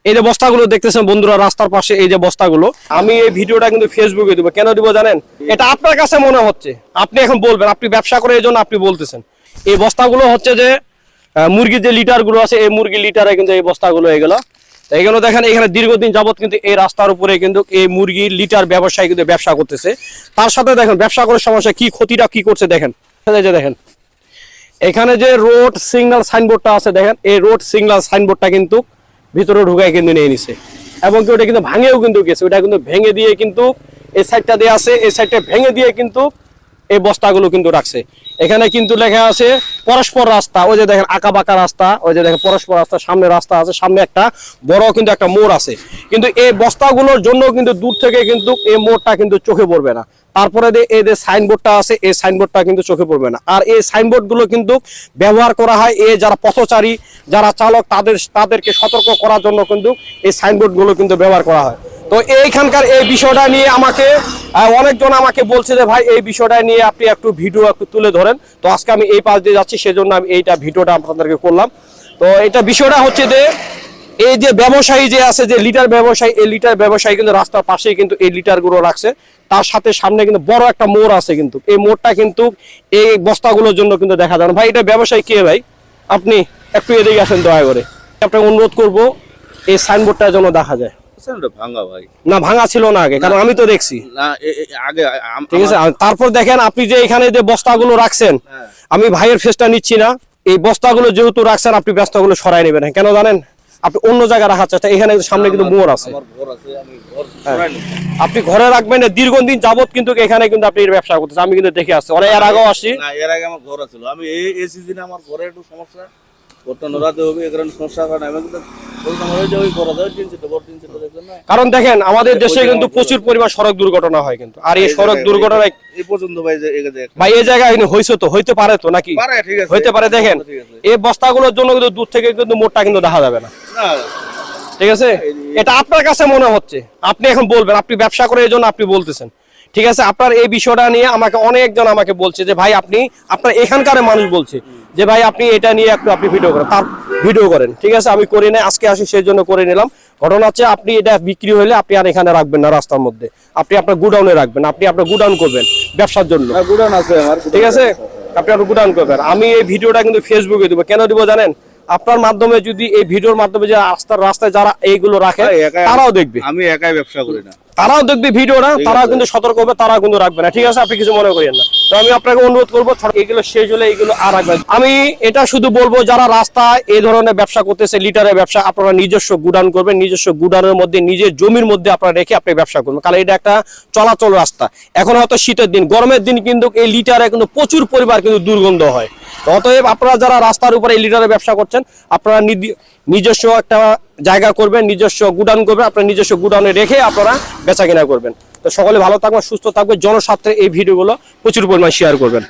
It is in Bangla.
এই যে বস্তাগুলো দেখতেছেন বন্ধুরা রাস্তার পাশে, এই যে বস্তাগুলো, আমি এই ভিডিওটা কিন্তু ফেসবুকে দিব। কেন দিব জানেন? এটা আপনার কাছে মনে হচ্ছে, আপনি এখন বলবেন, আপনি ব্যবসা করে এই জন্য আপনি বলতেছেন। এই বস্তাগুলো হচ্ছে যে মুরগির যে লিটার গুলো আছে, এই মুরগির লিটারে কিন্তু এই বস্তাগুলো এগুলো। এখানে দেখেন, এখানে দীর্ঘদিন যাবত কিন্তু এই রাস্তার উপরে কিন্তু এই মুরগির লিটার ব্যবসায়ী কিন্তু ব্যবসা করতেছে। তার সাথে দেখেন ব্যবসা করার সমস্যা কি, ক্ষতিটা কি করছে দেখেন। দেখেন এখানে যে রোড সিগন্যাল সাইনবোর্ডটা আছে, দেখেন এই রোড সিগন্যাল সাইনবোর্ডটা কিন্তু ভিতরে ঢুকায় কিন্তু নিয়ে নিছে, এবং কি ওটা কিন্তু ভাঙেও কিন্তু গেছে। ওটা কিন্তু ভেঙে দিয়ে কিন্তু এই সাইডটা দিয়ে আছে, এই সাইডটা ভেঙে দিয়ে কিন্তু এই বস্তাগুলো কিন্তু রাখছে। এখানে কিন্তু লেখা আছে পরস্পর রাস্তা। ওই যে দেখেন আঁকা বাঁকা রাস্তা, ওই যে দেখেন পরস্পর রাস্তা, সামনে রাস্তা আছে, সামনে একটা বড় কিন্তু একটা মোড় আছে। কিন্তু এই বস্তাগুলোর জন্য কিন্তু দূর থেকে কিন্তু এই মোড়টা কিন্তু চোখে পড়বে না। তারপরে এই যে সাইনবোর্ডটা আছে, এই সাইনবোর্ডটা কিন্তু চোখে পড়বে না। আর এই সাইনবোর্ডগুলো কিন্তু ব্যবহার করা হয় এই যারা পথচারী, যারা চালক, তাদেরকে সতর্ক করার জন্য কিন্তু এই সাইনবোর্ডগুলো কিন্তু ব্যবহার করা হয়। তো এইখানকার এই বিষয়টা নিয়ে আমাকে অনেকজন আমাকে বলছে যে ভাই এই বিষয়টা নিয়ে আপনি একটু ভিডিও একটু তুলে ধরেন। তো আজকে আমি এই পাশ দিয়ে যাচ্ছি, সেজন্য আমি এইটা ভিডিওটা আপনাদেরকে করলাম। তো এটা বিষয়টা হচ্ছে যে এই যে ব্যবসায়ী যে আছে, যে লিটার ব্যবসায়ী, এই লিটার ব্যবসায়ী কিন্তু রাস্তার পাশেই কিন্তু এই লিটারগুলো রাখছে। তার সাথে সামনে কিন্তু বড় একটা মোড় আছে, কিন্তু এই মোড়টা কিন্তু এই বস্তাগুলোর জন্য কিন্তু দেখা যায় না। ভাই এটা ব্যবসায়ী কে ভাই? আপনি একটু এদিকে আসেন দয়া করে। আপনাকে অনুরোধ করবো এই সাইনবোর্ডটা যেন দেখা যায়। ভাঙা ভাই না, ভাঙা ছিল না আগে, কারণ আমি তো দেখছি। আগে ঠিক আছে, তারপর দেখেন আপনি যে এখানে যে বস্তাগুলো রাখছেন, আমি ভাইয়ের ফেসটা নিচ্ছি না, এই বস্তাগুলো যেহেতু রাখছেন আপনি বস্তাগুলো সরাই নেবেন। কেন জানেন? আপনি অন্য জায়গায় রাখার চেষ্টা, এখানে সামনে কিন্তু মোড় আছে, আপনি ঘরে রাখবেন। দীর্ঘদিন যাবত কিন্তু এখানে কিন্তু আপনি ব্যবসা করতেছেন, আমি কিন্তু দেখে আসছি, অনেক এর আগেও আসছি। এর আগে আমার ঘর ছিল, আমি এই সিজনে আমার ঘরে একটু সমস্যা হবে, এই কারণে সমস্যা কারণে আমি কিন্তু কারণ দেখেন আমাদের দেশে কিন্তু প্রচুর পরিমাণ সড়ক দুর্ঘটনা হয় কিন্তু, আর এই সড়ক দুর্ঘটনায় এই পর্যন্ত ভাই এই জায়গায় হয়েছে, তো হইতে পারে তো নাকি হইতে পারে। দেখেন এই বস্তাগুলোর জন্য কিন্তু দূর থেকে কিন্তু মোড়টা কিন্তু দেখা যাবে না। ঠিক আছে, এটা আপনার কাছে মনে হচ্ছে, আপনি এখন বলবেন, আপনি ব্যবসা করে এই জন্য আপনি বলতেছেন। ঠিক আছে, আপনার এই বিষয়টা নিয়ে আমাকে অনেকজন আমাকে বলছে যে ভাই আপনি, আপনার এখানকার মানুষ বলছে যে ভাই আপনি এটা নিয়ে একটু আপনি ভিডিও করেন, তার ভিডিও করেন। ঠিক আছে, আমি করি না, আজকে আসি সেই জন্য করে নিলাম। ঘটনা হচ্ছে আপনি এটা বিক্রি হলে আপনি আর এখানে রাখবেন না রাস্তার মধ্যে, আপনি আপনার গুডাউনে রাখবেন, আপনি আপনার গুডাউন করবেন ব্যবসার জন্য। গুডাউন আছে আমার, ঠিক আছে, আপনি আপনার গুডাউন করবেন। আমি এই ভিডিওটা কিন্তু ফেসবুকে দিব। কেন দিব জানেন? আপনার মাধ্যমে যদি এই ভিডিওর মাধ্যমে যে রাস্তায় যারা এইগুলো রাখে তারাও দেখবে। আমি একাই ব্যবসা করি না, তারাও দেখবে ভিডিওটা, তারাও কিন্তু সতর্ক হবে, তারাও কিন্তু রাখবে না। ঠিক আছে, আপনি কিছু মনে করেন না। তো আমি আপনাকে অনুরোধ করবো এগুলো শেষ হলে এগুলো আর রাখবেন। আমি এটা শুধু বলবো যারা রাস্তায় এই ধরনের ব্যবসা করতেছে, লিটারের ব্যবসা, আপনারা নিজস্ব গুডাউন করবেন, নিজস্ব গুডাউনের মধ্যে নিজের জমির মধ্যে আপনারা রেখে আপনি ব্যবসা করবেন, কারণ এটা একটা চলাচল রাস্তা। এখন হয়তো শীতের দিন, গরমের দিন কিন্তু এই লিটারে কিন্তু প্রচুর পরিমাণ কিন্তু দুর্গন্ধ হয়। অতএব আপনারা যারা রাস্তার উপরে এই লিটারের ব্যবসা করছেন, আপনারা নিজস্ব একটা জায়গা করবেন, নিজস্ব গুডাউন করবেন, আপনার নিজস্ব গুডাউনে রেখে আপনারা বেচা কিনা করবেন। তো সকলে ভালো থাকবেন, সুস্থ থাকবেন, জনস্বার্থে এই ভিডিওগুলো প্রচুর পরিমাণ শেয়ার করবেন।